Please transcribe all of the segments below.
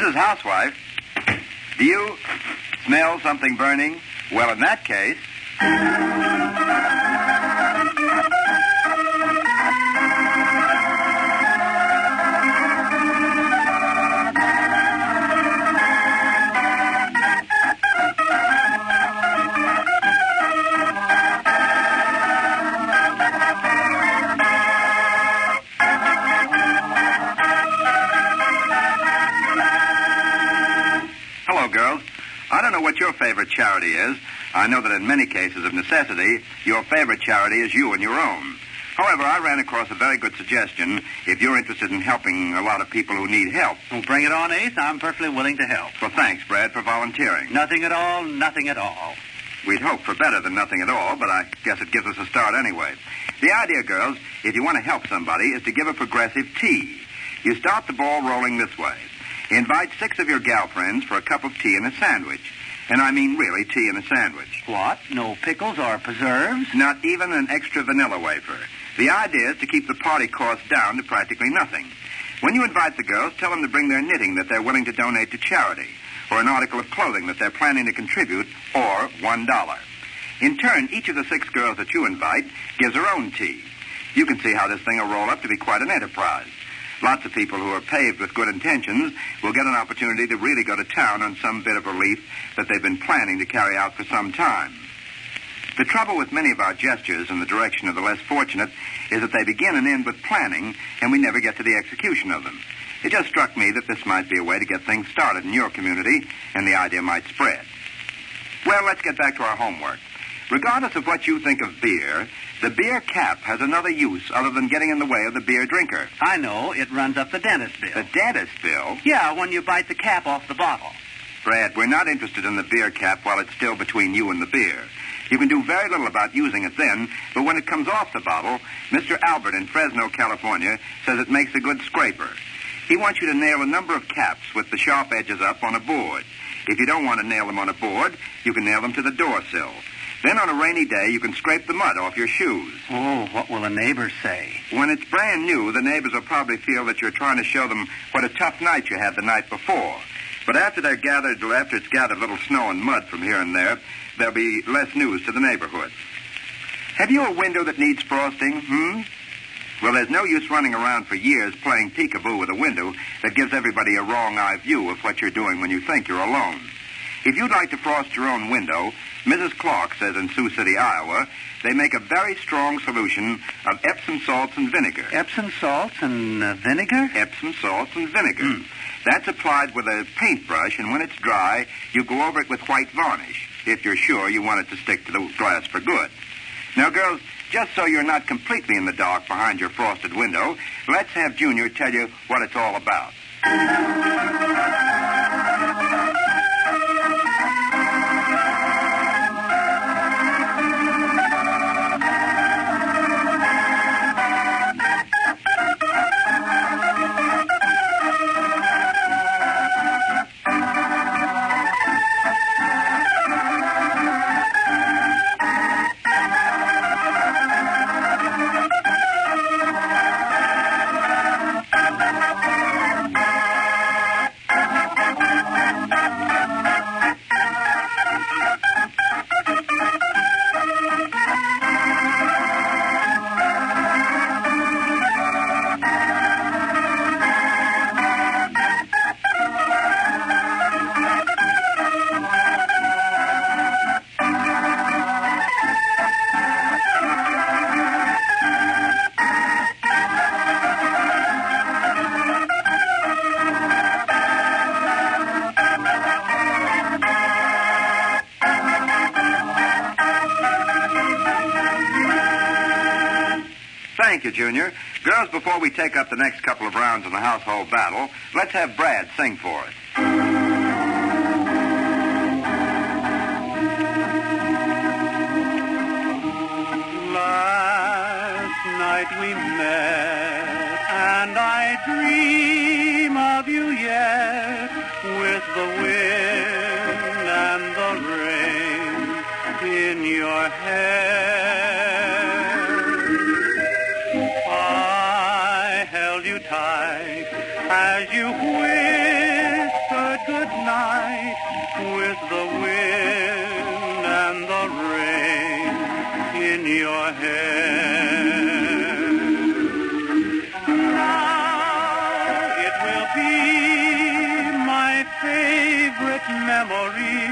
Mrs. Housewife, do you smell something burning? Well, in that case... Hello, girls. I don't know what your favorite charity is. I know that in many cases of necessity, your favorite charity is you and your own. However, I ran across a very good suggestion if you're interested in helping a lot of people who need help. Well, bring it on, Ace. I'm perfectly willing to help. Well, thanks, Brad, for volunteering. Nothing at all, nothing at all. We'd hope for better than nothing at all, but I guess it gives us a start anyway. The idea, girls, if you want to help somebody, is to give a progressive tea. You start the ball rolling this way. Invite 6 of your gal friends for a cup of tea and a sandwich. And I mean really tea and a sandwich. What? No pickles or preserves? Not even an extra vanilla wafer. The idea is to keep the party cost down to practically nothing. When you invite the girls, tell them to bring their knitting that they're willing to donate to charity, or an article of clothing that they're planning to contribute, or $1. In turn, each of the 6 girls that you invite gives her own tea. You can see how this thing will roll up to be quite an enterprise. Lots of people who are paved with good intentions will get an opportunity to really go to town on some bit of relief that they've been planning to carry out for some time. The trouble with many of our gestures in the direction of the less fortunate is that they begin and end with planning, and we never get to the execution of them. It just struck me that this might be a way to get things started in your community, and the idea might spread. Well, let's get back to our homework. Regardless of what you think of beer, the beer cap has another use other than getting in the way of the beer drinker. I know. It runs up the dentist bill. The dentist bill? Yeah, when you bite the cap off the bottle. Brad, we're not interested in the beer cap while it's still between you and the beer. You can do very little about using it then, but when it comes off the bottle, Mr. Albert in Fresno, California, says it makes a good scraper. He wants you to nail a number of caps with the sharp edges up on a board. If you don't want to nail them on a board, you can nail them to the door sill. Then on a rainy day, you can scrape the mud off your shoes. Oh, what will the neighbors say? When it's brand new, the neighbors will probably feel that you're trying to show them what a tough night you had the night before. But after it's gathered a little snow and mud from here and there, there'll be less news to the neighborhood. Have you a window that needs frosting, Well, there's no use running around for years playing peekaboo with a window that gives everybody a wrong-eye view of what you're doing when you think you're alone. If you'd like to frost your own window, Mrs. Clark says in Sioux City, Iowa, they make a very strong solution of Epsom salts and vinegar. Epsom salts and vinegar? Epsom salts and vinegar. That's applied with a paintbrush, and when it's dry, you go over it with white varnish, if you're sure you want it to stick to the glass for good. Now, girls, just so you're not completely in the dark behind your frosted window, let's have Junior tell you what it's all about. Thank you, Junior. Girls, before we take up the next couple of rounds in the household battle, let's have Brad sing for us. Last night we met, and I dream of you yet, with the wind and the rain in your hair. As you whisper night with the wind and the rain in your hair. Now it will be my favorite memory,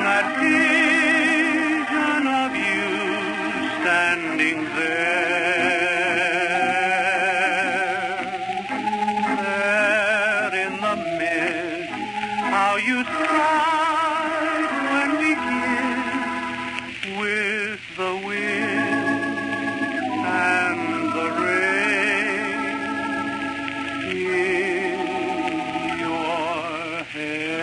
that vision of you standing there in the mist, how you sighed when we kissed, with the wind and the rain in your hair.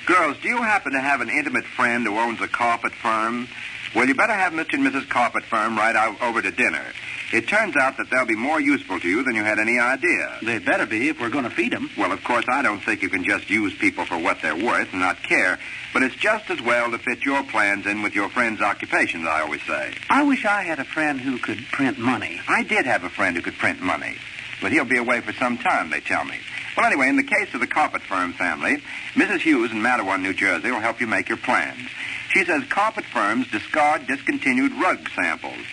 Girls, do you happen to have an intimate friend who owns a carpet firm? Well, you better have Mr. and Mrs. Carpet Firm right out over to dinner. It turns out that they'll be more useful to you than you had any idea. They better be if we're going to feed them. Well, of course, I don't think you can just use people for what they're worth and not care, but it's just as well to fit your plans in with your friend's occupations, I always say. I wish I had a friend who could print money. I did have a friend who could print money, but he'll be away for some time, they tell me. Well, anyway, in the case of the Carpet Firm family, Mrs. Hughes in Matawan, New Jersey, will help you make your plans. She says carpet firms discard discontinued rug samples.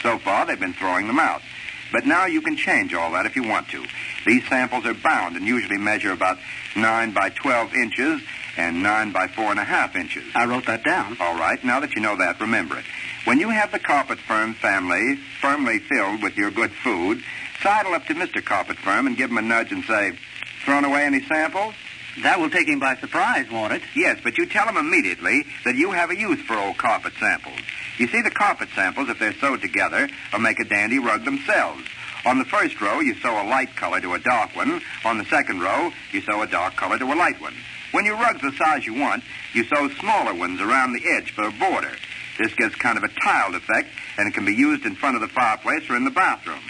So far, they've been throwing them out. But now you can change all that if you want to. These samples are bound and usually measure about 9 by 12 inches and 9 by 4.5 inches. I wrote that down. All right, now that you know that, remember it. When you have the Carpet Firm family firmly filled with your good food, sidle up to Mr. Carpet Firm and give him a nudge and say, "Thrown away any samples?" That will take him by surprise, won't it? Yes, but you tell him immediately that you have a use for old carpet samples. You see, the carpet samples, if they're sewed together, will make a dandy rug themselves. On the first row, you sew a light color to a dark one. On the second row, you sew a dark color to a light one. When your rug's the size you want, you sew smaller ones around the edge for a border. This gives kind of a tiled effect, and it can be used in front of the fireplace or in the bathroom.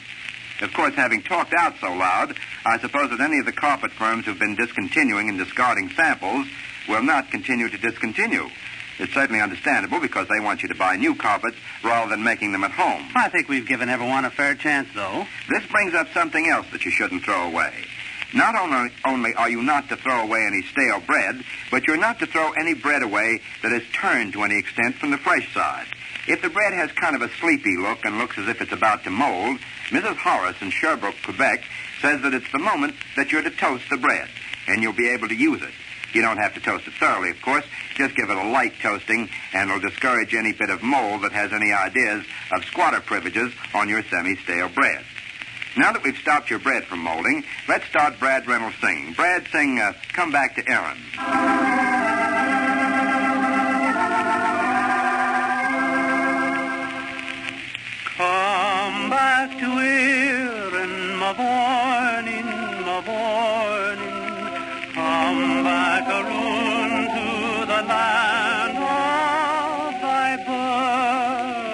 Of course, having talked out so loud, I suppose that any of the carpet firms who've been discontinuing and discarding samples will not continue to discontinue. It's certainly understandable because they want you to buy new carpets rather than making them at home. I think we've given everyone a fair chance, though. This brings up something else that you shouldn't throw away. Not only are you not to throw away any stale bread, but you're not to throw any bread away that is turned to any extent from the fresh side. If the bread has kind of a sleepy look and looks as if it's about to mold, Mrs. Horace in Sherbrooke, Quebec, says that it's the moment that you're to toast the bread, and you'll be able to use it. You don't have to toast it thoroughly, of course. Just give it a light toasting, and it'll discourage any bit of mold that has any ideas of squatter privileges on your semi-stale bread. Now that we've stopped your bread from molding, let's start Brad Reynolds singing. Brad, sing Come Back to Erin. Come back to Erin, my morning, my morning. Come back around to the land of thy birth.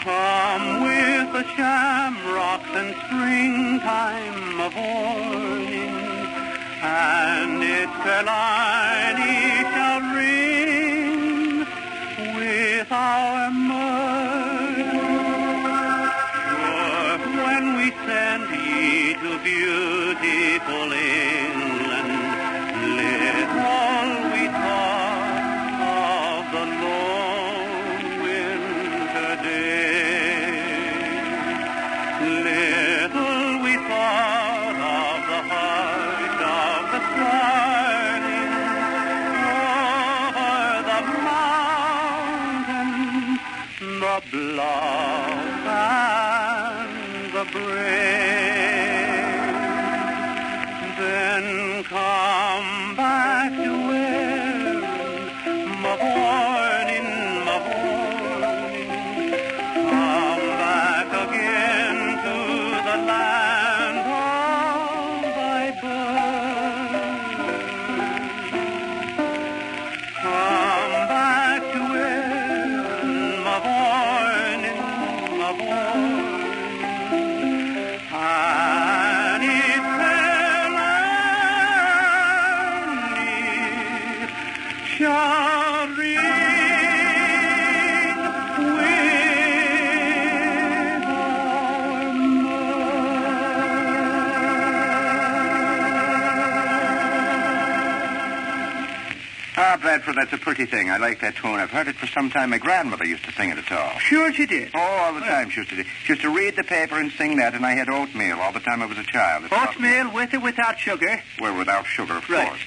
Come with the shamrocks and springtime of morning, and its Carolina shall ring with our mirth. For when we send ye to beautiful England, little we thought of the lone winter day. Little we thought of the hush of the starling over the mountain, the bluff and the brave. Then come back to Erin, my morning, my morning. Come back again to the land of thy birth. Come back to Erin, my morning, my morning. And if Melanie shall ring with Ah, Bradford, that's a pretty thing. I like that tune. I've heard it for some time. My grandmother used to sing it at all. Sure she did. Oh, all the time she used to do. She used to read the paper and sing that, and I had oatmeal all the time I was a child. Oatmeal with or without sugar? Well, without sugar, of Right. course.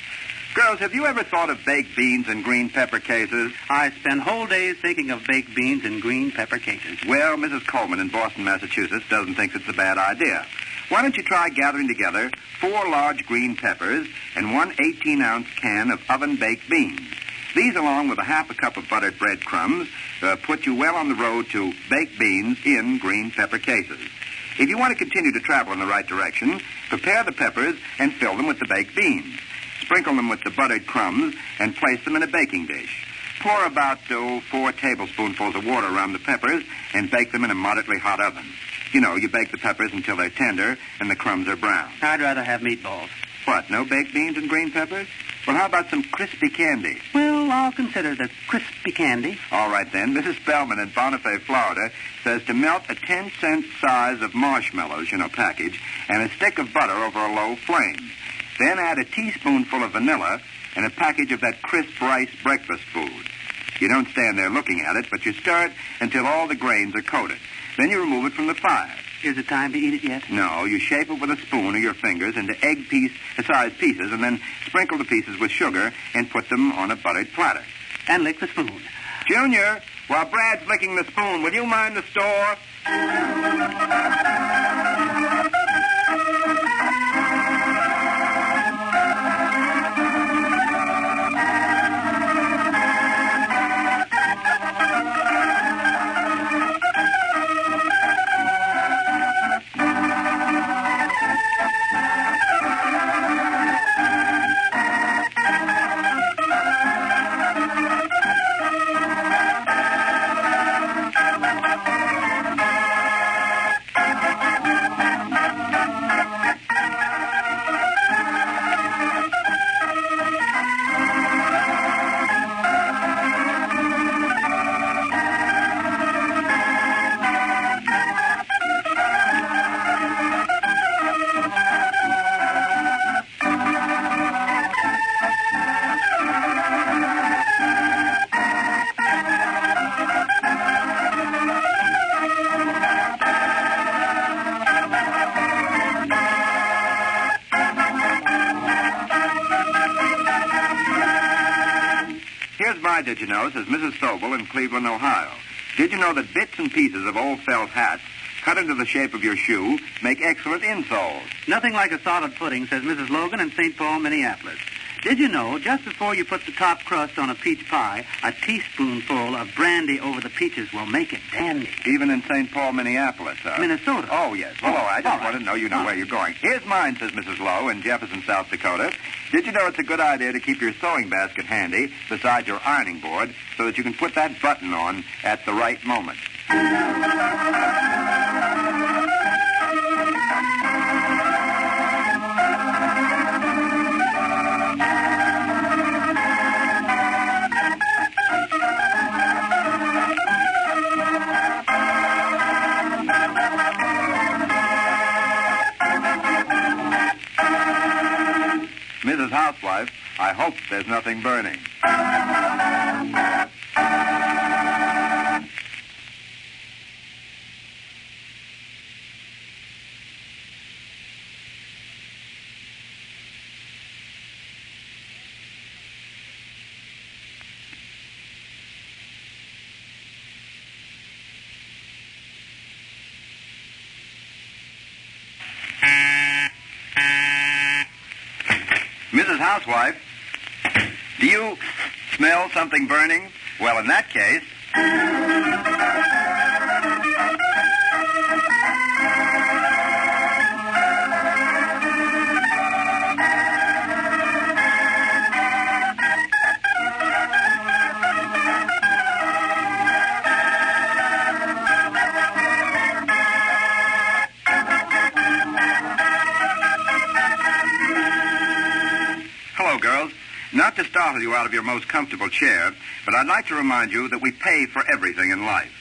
Girls, have you ever thought of baked beans and green pepper cases? I spend whole days thinking of baked beans and green pepper cases. Well, Mrs. Coleman in Boston, Massachusetts doesn't think it's a bad idea. Why don't you try gathering together 4 large green peppers and 1 18-ounce can of oven-baked beans? These, along with a half a cup of buttered breadcrumbs, put you well on the road to baked beans in green pepper cases. If you want to continue to travel in the right direction, prepare the peppers and fill them with the baked beans. Sprinkle them with the buttered crumbs and place them in a baking dish. Pour about 4 tablespoonfuls of water around the peppers and bake them in a moderately hot oven. You know, you bake the peppers until they're tender and the crumbs are brown. I'd rather have meatballs. What, no baked beans and green peppers? Well, how about some crispy candy? Well, I'll consider the crispy candy. All right, then. Mrs. Spellman in Bonifay, Florida, says to melt a 10-cent size of marshmallows, package, and a stick of butter over a low flame. Then add a teaspoonful of vanilla and a package of that crisp rice breakfast food. You don't stand there looking at it, but you stir it until all the grains are coated. Then you remove it from the fire. Is it time to eat it yet? No, you shape it with a spoon or your fingers into egg-sized pieces, and then sprinkle the pieces with sugar and put them on a buttered platter. And lick the spoon. Junior, while Brad's licking the spoon, will you mind the store? Did you know, says Mrs. Sobel in Cleveland, Ohio. Did you know that bits and pieces of old felt hats cut into the shape of your shoe make excellent insoles? Nothing like a solid pudding, says Mrs. Logan in St. Paul, Minneapolis. Did you know, just before you put the top crust on a peach pie, a teaspoonful of brandy over the peaches will make it dandy? Even in St. Paul, Minneapolis, huh? Minnesota. Oh, yes. Well, I just wanted to know you know where you're going. Here's mine, says Mrs. Lowe in Jefferson, South Dakota. Did you know it's a good idea to keep your sewing basket handy beside your ironing board so that you can put that button on at the right moment? Mrs. Housewife, I hope there's nothing burning. Mrs. Housewife, do you smell something burning? Well, in that case... Girls, not to startle you out of your most comfortable chair, but I'd like to remind you that we pay for everything in life.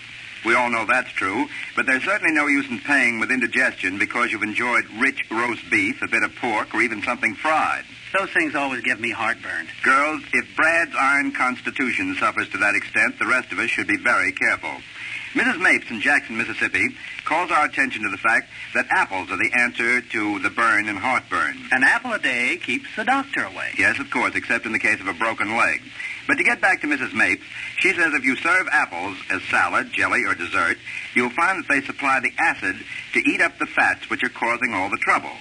We all know that's true, but there's certainly no use in paying with indigestion because you've enjoyed rich roast beef, a bit of pork, or even something fried. Those things always give me heartburn. Girls, if Brad's iron constitution suffers to that extent, the rest of us should be very careful. Mrs. Mapes in Jackson, Mississippi, calls our attention to the fact that apples are the answer to the burn and heartburn. An apple a day keeps the doctor away. Yes, of course, except in the case of a broken leg. But to get back to Mrs. Mapes, she says if you serve apples as salad, jelly, or dessert, you'll find that they supply the acid to eat up the fats which are causing all the trouble.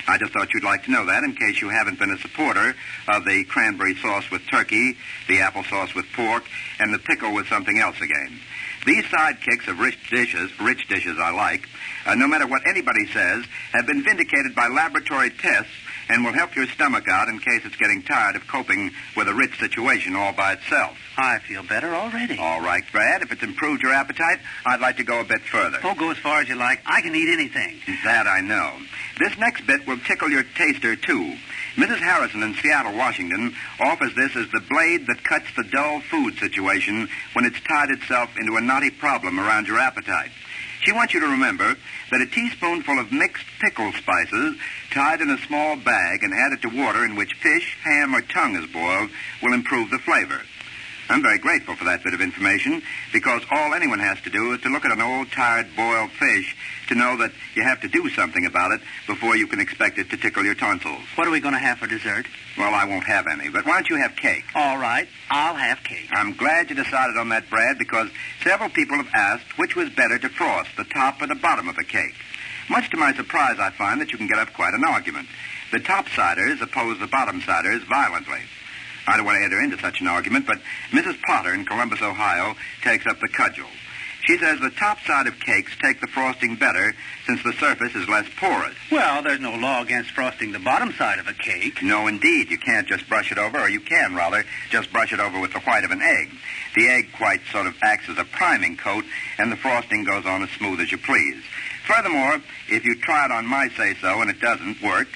I just thought you'd like to know that in case you haven't been a supporter of the cranberry sauce with turkey, the applesauce with pork, and the pickle with something else again. These sidekicks of rich dishes I like, no matter what anybody says, have been vindicated by laboratory tests and will help your stomach out in case it's getting tired of coping with a rich situation all by itself. I feel better already. All right, Brad. If it's improved your appetite, I'd like to go a bit further. Oh, go as far as you like. I can eat anything. That I know. This next bit will tickle your taster, too. Mrs. Harrison in Seattle, Washington, offers this as the blade that cuts the dull food situation when it's tied itself into a knotty problem around your appetite. She wants you to remember that a teaspoonful of mixed pickle spices tied in a small bag and added to water in which fish, ham, or tongue is boiled will improve the flavor. I'm very grateful for that bit of information because all anyone has to do is to look at an old, tired, boiled fish to know that you have to do something about it before you can expect it to tickle your tonsils. What are we going to have for dessert? Well, I won't have any, but why don't you have cake? All right, I'll have cake. I'm glad you decided on that, Brad, because several people have asked which was better to frost, the top or the bottom of a cake. Much to my surprise, I find that you can get up quite an argument. The top-siders oppose the bottom-siders violently. I don't want to enter into such an argument, but Mrs. Potter in Columbus, Ohio, takes up the cudgel. She says the top side of cakes take the frosting better since the surface is less porous. Well, there's no law against frosting the bottom side of a cake. No, indeed. You can't just brush it over, or you can, rather, just brush it over with the white of an egg. The egg white sort of acts as a priming coat, and the frosting goes on as smooth as you please. Furthermore, if you try it on my say-so and it doesn't work,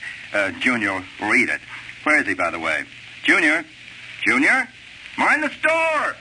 Junior will eat it. Where is he, by the way? Junior? Junior? Mind the store!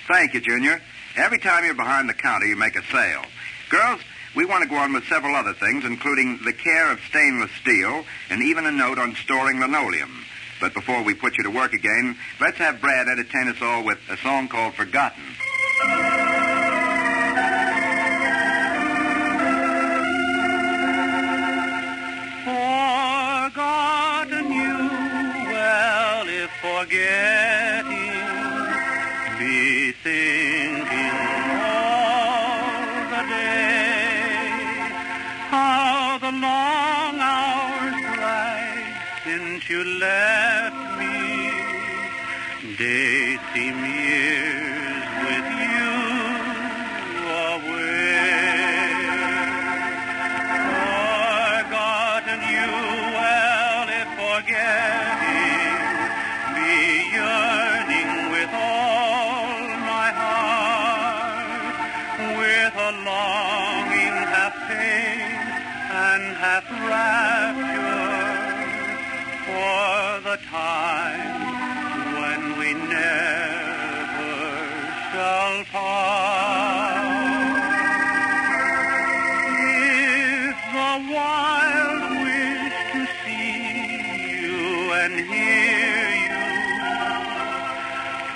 Thank you, Junior. Every time you're behind the counter, you make a sale. Girls, we want to go on with several other things, including the care of stainless steel and even a note on storing linoleum. But before we put you to work again, let's have Brad entertain us all with a song called Forgotten. Forgotten you, well, if forgetting be thinking all the day, how the long hours drag since you left me. Days seem years with you away. Forgotten you, well, if forgetting be yearning with all my heart, with a longing half pain and half rapture for the time when we never shall part. If the wild wish to see hear you,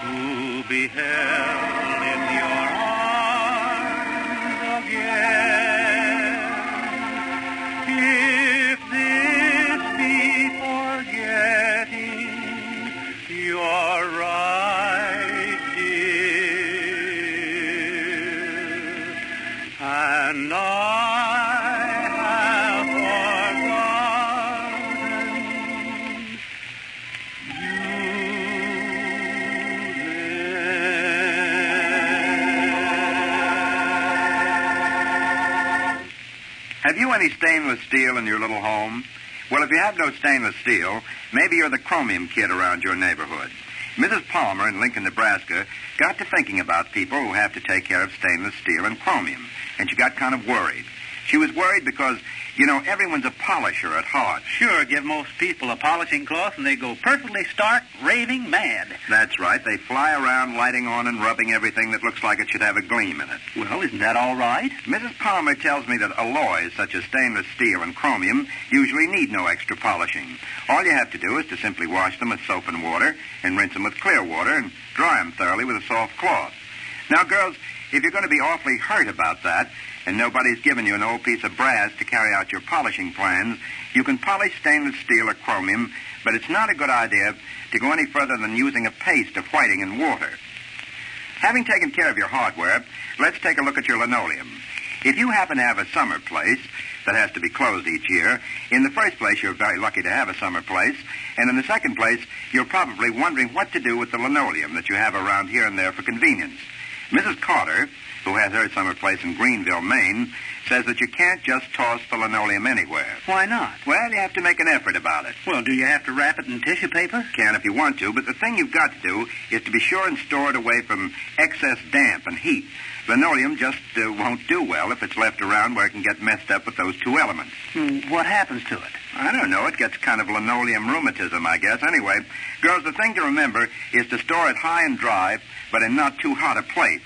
to be held in your arms again. If this be forgetting, you're right, dear. And I have forgotten Have you any stainless steel in your little home? Well, if you have no stainless steel, maybe you're the chromium kid around your neighborhood. Mrs. Palmer in Lincoln, Nebraska, got to thinking about people who have to take care of stainless steel and chromium, and she got kind of worried. She was worried because, you know, everyone's a polisher at heart. Sure, give most people a polishing cloth and they go perfectly stark, raving mad. That's right. They fly around lighting on and rubbing everything that looks like it should have a gleam in it. Well, isn't that all right? Mrs. Palmer tells me that alloys such as stainless steel and chromium usually need no extra polishing. All you have to do is to simply wash them with soap and water and rinse them with clear water and dry them thoroughly with a soft cloth. Now, girls, if you're going to be awfully hurt about that, and nobody's given you an old piece of brass to carry out your polishing plans, you can polish stainless steel or chromium, but it's not a good idea to go any further than using a paste of whiting and water. Having taken care of your hardware, let's take a look at your linoleum. If you happen to have a summer place that has to be closed each year, in the first place, you're very lucky to have a summer place, and in the second place, you're probably wondering what to do with the linoleum that you have around here and there for convenience. Mrs. Carter, who has her summer place in Greenville, Maine, says that you can't just toss the linoleum anywhere. Why not? Well, you have to make an effort about it. Well, do you have to wrap it in tissue paper? Can if you want to, but the thing you've got to do is to be sure and store it away from excess damp and heat. Linoleum just won't do well if it's left around where it can get messed up with those two elements. What happens to it? I don't know. It gets kind of linoleum rheumatism, I guess. Anyway, girls, the thing to remember is to store it high and dry, but in not too hot a place.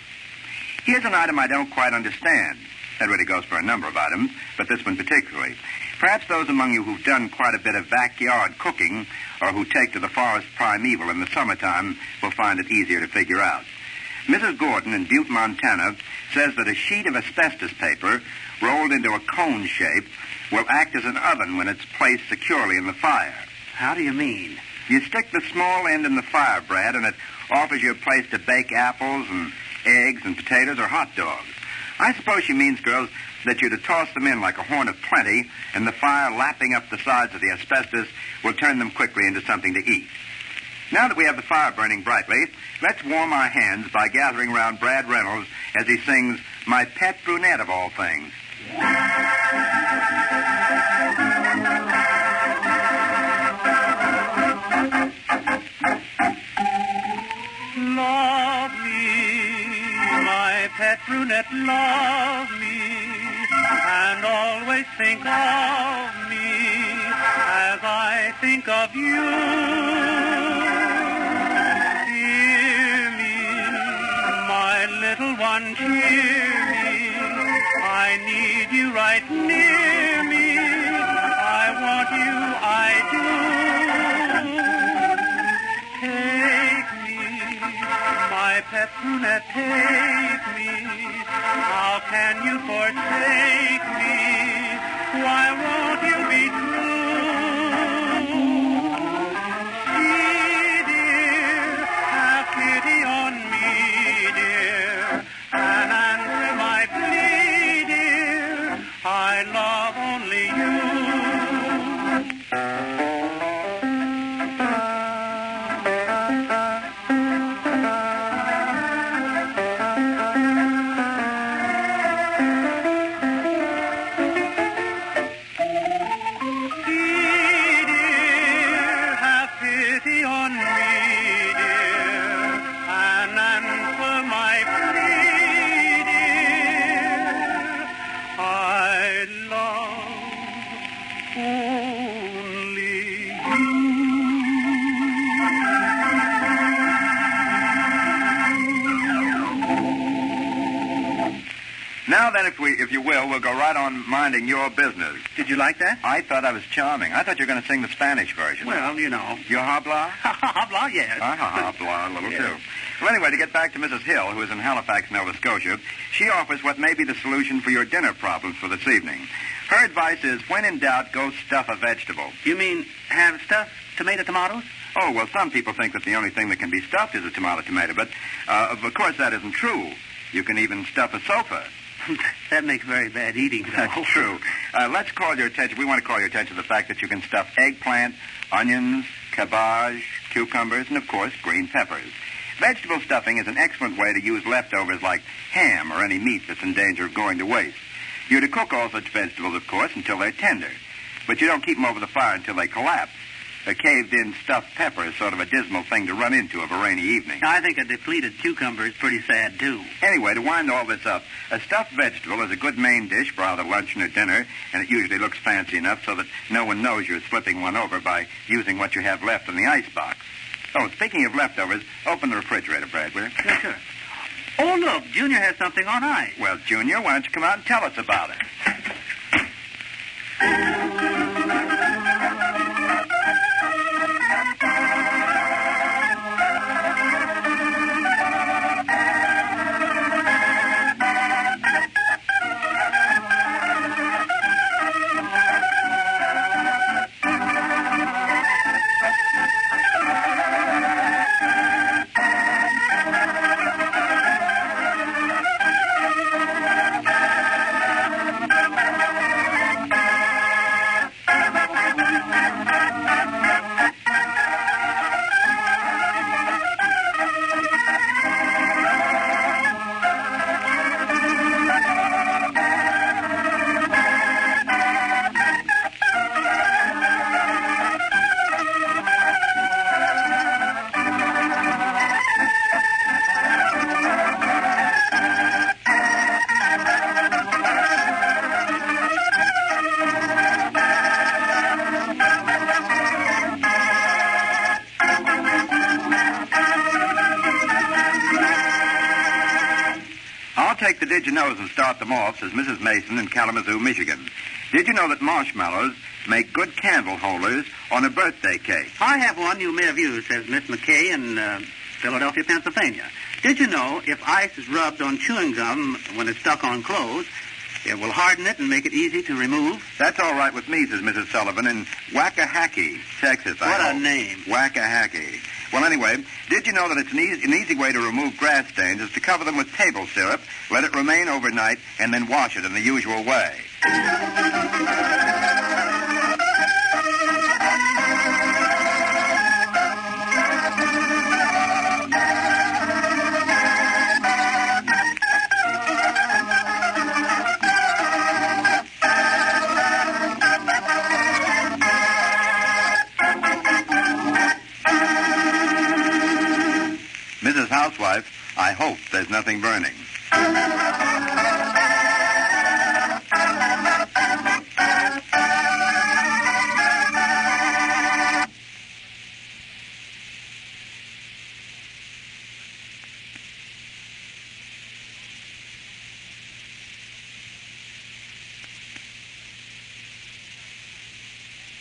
Here's an item I don't quite understand. That really goes for a number of items, but this one particularly. Perhaps those among you who've done quite a bit of backyard cooking or who take to the forest primeval in the summertime will find it easier to figure out. Mrs. Gordon in Butte, Montana, says that a sheet of asbestos paper rolled into a cone shape will act as an oven when it's placed securely in the fire. How do you mean? You stick the small end in the fire, Brad, and it offers you a place to bake apples and eggs and potatoes or hot dogs. I suppose she means, girls, that you're to toss them in like a horn of plenty, and the fire lapping up the sides of the asbestos will turn them quickly into something to eat. Now that we have the fire burning brightly, let's warm our hands by gathering around Brad Reynolds as he sings My Pet Brunette of All Things. Love me, my pet brunette, love me, and always think of me as I think of you. Hear me, my little one, hear me, I need you right near me, I want you, I do. My pet brunette, take me. How can you forsake me? Why won't you be true? See, dear, have pity on me, dear, and answer my plea, dear. I love only you. Now then, if you will, we'll go right on minding your business. Did you like that? I thought I was charming. I thought you were going to sing the Spanish version. Well, you know. You habla? Habla, yes. Habla a little, Yes. too. Well, anyway, to get back to Mrs. Hill, who is in Halifax, Nova Scotia, she offers what may be the solution for your dinner problems for this evening. Her advice is, when in doubt, go stuff a vegetable. You mean have stuffed tomatoes? Oh, well, some people think that the only thing that can be stuffed is a tomato, but, of course, that isn't true. You can even stuff a sofa. That makes very bad eating, though. That's true. Let's call your attention. We want to call your attention to the fact that you can stuff eggplant, onions, cabbage, cucumbers, and, of course, green peppers. Vegetable stuffing is an excellent way to use leftovers like ham or any meat that's in danger of going to waste. You're to cook all such vegetables, of course, until they're tender. But you don't keep them over the fire until they collapse. A caved-in stuffed pepper is sort of a dismal thing to run into of a rainy evening. I think a depleted cucumber is pretty sad, too. Anyway, to wind all this up, a stuffed vegetable is a good main dish for either luncheon or dinner, and it usually looks fancy enough so that no one knows you're slipping one over by using what you have left in the icebox. Oh, speaking of leftovers, open the refrigerator, Brad, will you? Yes, sir. Oh, look, Junior has something on ice. Well, Junior, why don't you come out and tell us about it? Take the Did You Knows and start them off, says Mrs. Mason in Kalamazoo, Michigan. Did you know that marshmallows make good candle holders on a birthday cake? I have one you may have used, says Miss McKay in Philadelphia, Pennsylvania. Did you know if ice is rubbed on chewing gum when it's stuck on clothes, it will harden it and make it easy to remove? That's all right with me, says Mrs. Sullivan in Waxahachie, Texas. What a name. Waxahachie. Well, anyway, did you know that it's an easy way to remove grass stains is to cover them with table syrup, let it remain overnight, and then wash it in the usual way? Mrs. Housewife, I hope there's nothing burning.